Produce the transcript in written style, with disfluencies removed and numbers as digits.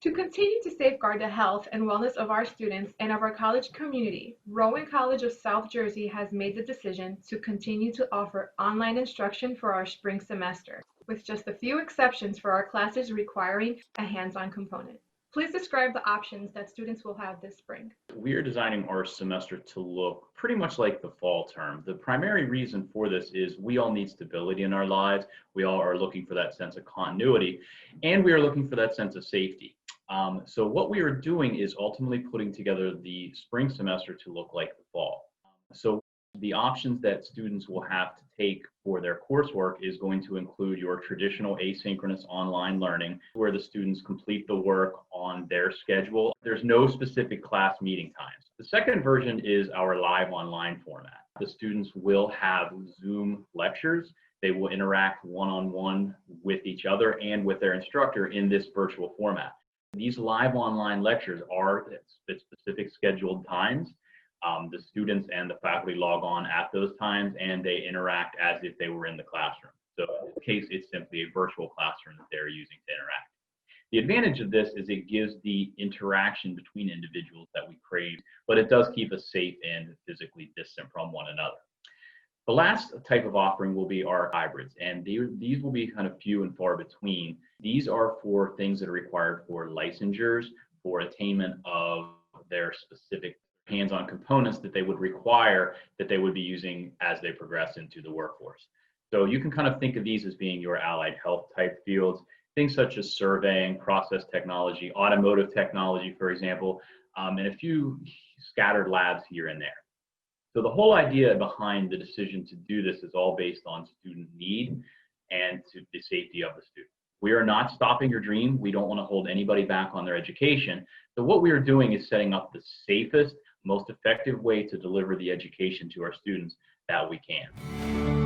To continue to safeguard the health and wellness of our students and of our college community, Rowan College of South Jersey has made the decision to continue to offer online instruction for our spring semester, with just a few exceptions for our classes requiring a hands-on component. Please describe the options that students will have this spring. We are designing our semester to look pretty much like the fall term. The primary reason for this is we all need stability in our lives. We all are looking for that sense of continuity, and we are looking for that sense of safety. So what we are doing is ultimately putting together the spring semester to look like the fall. So the options that students will have to take for their coursework is going to include your traditional asynchronous online learning, where the students complete the work on their schedule. There's no specific class meeting times. The second version is our live online format. The students will have Zoom lectures. They will interact one-on-one with each other and with their instructor in this virtual format. These live online lectures are at specific scheduled times. The students and the faculty log on at those times and they interact as if they were in the classroom. So in this case, it's simply a virtual classroom that they're using to interact. The advantage of this is it gives the interaction between individuals that we crave, but it does keep us safe and physically distant from one another. The last type of offering will be our hybrids, and these will be kind of few and far between. These are for things that are required for licensures, for attainment of their specific hands-on components that they would require that they would be using as they progress into the workforce. So you can kind of think of these as being your allied health type fields, things such as surveying, process technology, automotive technology, for example, and a few scattered labs here and there. So the whole idea behind the decision to do this is all based on student need and to the safety of the student. We are not stopping your dream. We don't want to hold anybody back on their education. So what we are doing is setting up the safest, most effective way to deliver the education to our students that we can.